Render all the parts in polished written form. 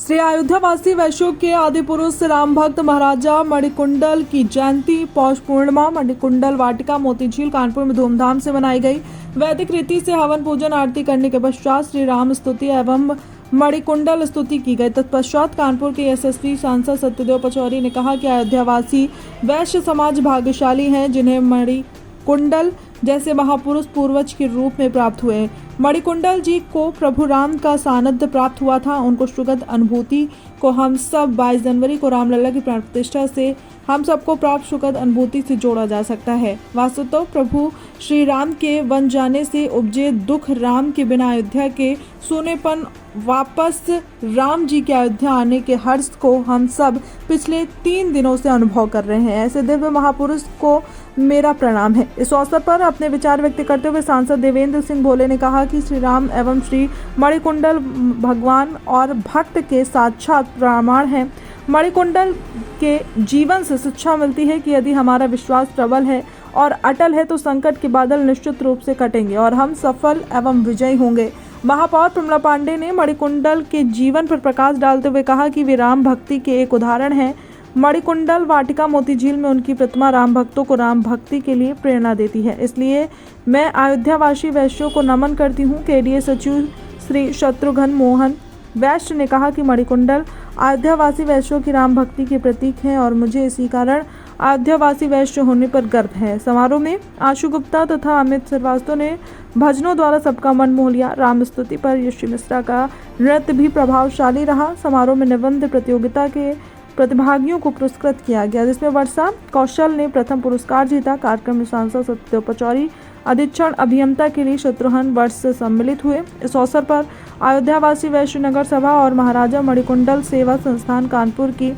श्री अयोध्यावासी वैश्यों के आदि पुरुष राम भक्त महाराजा मणिकुंडल की जयंती पौष पूर्णिमा मणिकुंडल वाटिका मोतीझील कानपुर में धूमधाम से मनाई गई। वैदिक रीति से हवन पूजन आरती करने के पश्चात श्री राम स्तुति एवं मणिकुंडल स्तुति की गई। तत्पश्चात कानपुर के यशस्वी सांसद सत्यदेव पचौरी ने कहा कि अयोध्यावासी वैश्य समाज भाग्यशाली हैं, जिन्हें मणिकुंडल जैसे महापुरुष पूर्वज के रूप में प्राप्त हुए। मणिकुंडल जी को प्रभु राम का सानिध्य प्राप्त हुआ था। उनको सुगत अनुभूति को हम सब 22 जनवरी को रामलला की प्राण प्रतिष्ठा से हम सबको प्राप्त सुखद अनुभूति से जोड़ा जा सकता है। वास्तव प्रभु श्री राम के वन जाने से उपजे दुख, राम के बिना अयोध्या के सोनेपन, वापस राम जी के अयोध्या आने के हर्ष को हम सब पिछले 3 दिनों से अनुभव कर रहे हैं। ऐसे दिव्य महापुरुष को मेरा प्रणाम है। इस अवसर पर अपने विचार व्यक्त करते हुए सांसद देवेंद्र सिंह भोले ने कहा कि श्री राम एवं श्री मणिकुंडल भगवान और भक्त के साक्षात प्रमाण हैं। मणिकुंडल के जीवन से शिक्षा मिलती है कि यदि हमारा विश्वास प्रबल है और अटल है तो संकट के बादल निश्चित रूप से कटेंगे और हम सफल एवं विजयी होंगे। महापौर प्रमला पांडे ने मणिकुंडल के जीवन पर प्रकाश डालते हुए कहा कि वे राम भक्ति के एक उदाहरण हैं। मणिकुंडल वाटिका मोतीझील में उनकी प्रतिमा राम भक्तों को राम भक्ति के लिए प्रेरणा देती है। इसलिए मैं अयोध्यावासी वैश्यों को नमन करती हूँ। केंद्रीय सचिव श्री शत्रुघ्न मोहन वैश्य ने कहा कि मणिकुंडल अयोध्यावासी वैश्यों की राम भक्ति के प्रतीक हैं और मुझे इसी कारण अयोध्यावासी वैश्य होने पर गर्व है। समारोह में आशु गुप्ता तथा अमित श्रीवास्तव ने भजनों द्वारा सबका मन मोह लिया। राम स्तुति पर यशी मिश्रा का नृत्य भी प्रभावशाली रहा। समारोह में निबंध प्रतियोगिता के प्रतिभागियों को पुरस्कृत किया गया, जिसमें वर्षा कौशल ने प्रथम पुरस्कार जीता। कार्यक्रम में सांसद सत्यदेव पचौरी अधीक्षण अभियंता के लिए शत्रुघ्न वर्ष से सम्मिलित हुए। इस अवसर पर अयोध्यावासी वैश्य नगर सभा और महाराजा मणिकुंडल सेवा संस्थान कानपुर की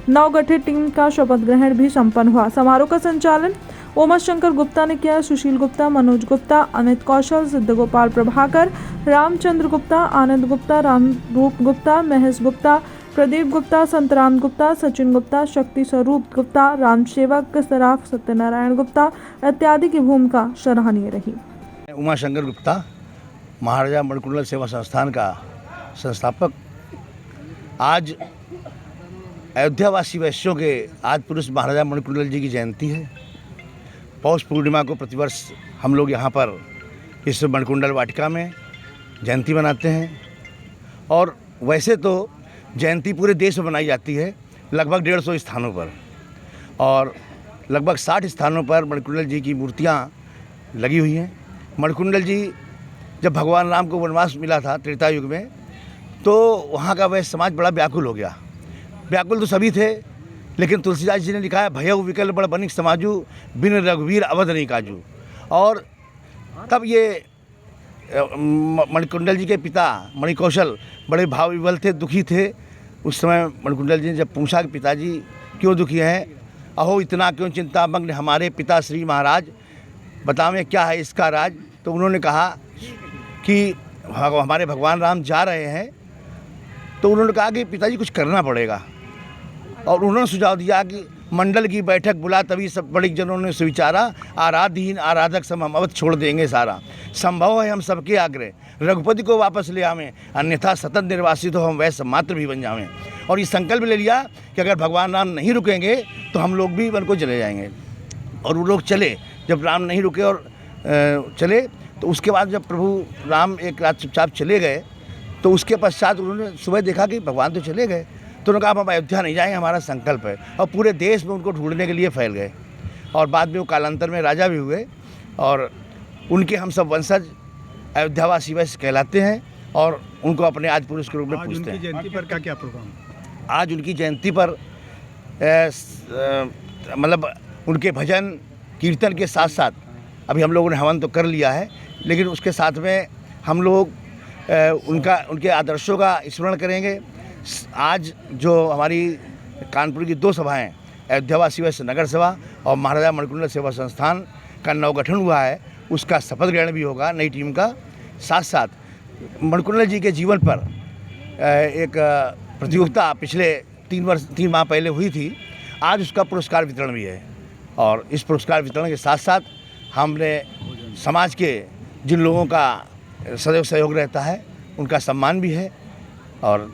नवगठित टीम का शपथ ग्रहण भी संपन्न हुआ। समारोह का संचालन उमाशंकर गुप्ता ने किया। सुशील गुप्ता, मनोज गुप्ता, अमित कौशल, सिद्धगोपाल प्रभाकर, रामचंद्र गुप्ता, आनंद गुप्ता, रामरूप गुप्ता, महेश गुप्ता, प्रदीप गुप्ता, संतराम गुप्ता, सचिन गुप्ता, शक्ति स्वरूप गुप्ता, राम सेवक सराफ, सत्यनारायण गुप्ता इत्यादि की भूमिका सराहनीय रही। उमाशंकर गुप्ता, महाराजा मणिकुंडल सेवा संस्थान का संस्थापक, आज अयोध्यावासी वैश्यों के आदि पुरुष महाराजा मणिकुंडल जी की जयंती है। पौष पूर्णिमा को प्रतिवर्ष हम लोग यहाँ पर इस मणिकुंडल वाटिका में जयंती मनाते हैं और वैसे तो जयंती पूरे देश में मनाई जाती है, लगभग 150 स्थानों पर और लगभग 60 स्थानों पर मणिकुंडल जी की मूर्तियाँ लगी हुई हैं। मणिकुंडल जी जब भगवान राम को वनवास मिला था त्रेता युग में, तो वहाँ का वैश्य समाज बड़ा व्याकुल हो गया। व्याकुल तो सभी थे, लेकिन तुलसीदास जी ने लिखा है, भयउ विकल बड़ बनिक समाजू, बिन रघुवीर अवध नहीं काजू। और तब ये मणिकुंडल जी के पिता मणिकौशल बड़े भाव विवल थे, दुखी थे। उस समय मणिकुंडल जी ने जब पूछा कि पिताजी क्यों दुखी हैं, अहो इतना क्यों चिंता मग्न हमारे पिता श्री महाराज, बतावें क्या है इसका राज। तो उन्होंने कहा कि हमारे भगवान राम जा रहे हैं। तो उन्होंने कहा कि पिताजी कुछ करना पड़ेगा और उन्होंने सुझाव दिया कि मंडल की बैठक बुला, तभी सब बड़े जनों ने विचारा, आराधहीन आराधक सम हम अवध छोड़ देंगे सारा, संभव है हम सबके आग्रह, रघुपति को वापस ले आवें, अन्यथा सतत निर्वासित हो हम वैश्य मात्र भी बन जावें। और ये संकल्प ले लिया कि अगर भगवान राम नहीं रुकेंगे तो हम लोग भी वन को चले जाएंगे। और वो लोग चले। जब राम नहीं रुके और चले, तो उसके बाद जब प्रभु राम एक रात चुपचाप चले गए, तो उसके पश्चात उन्होंने सुबह देखा कि भगवान तो चले गए। तो उन्होंने कहा हम अयोध्या नहीं जाएंगे, हमारा संकल्प है। और पूरे देश में उनको ढूंढने के लिए फैल गए और बाद में वो कालांतर में राजा भी हुए और उनके हम सब वंशज अयोध्यावासी वैश्य कहलाते हैं और उनको अपने आदि पुरुष के रूप में पूजते हैं। जयंती पर क्या प्रोग्राम? आज उनकी जयंती पर मतलब उनके भजन कीर्तन के साथ साथ अभी हम लोगों ने हवन तो कर लिया है, लेकिन उसके साथ में हम लोग उनके आदर्शों का स्मरण करेंगे। आज जो हमारी कानपुर की 2 सभाएं, अयोध्यावासी वैश्य नगर सभा और महाराजा मणिकुंडल सेवा संस्थान का नवगठन हुआ है, उसका शपथ ग्रहण भी होगा नई टीम का। साथ साथ मणिकुंडल जी के जीवन पर एक प्रतियोगिता पिछले 3 माह पहले हुई थी। आज उसका पुरस्कार वितरण भी है और इस पुरस्कार वितरण के साथ साथ हमने समाज के जिन लोगों का सदैव सहयोग रहता है उनका सम्मान भी है और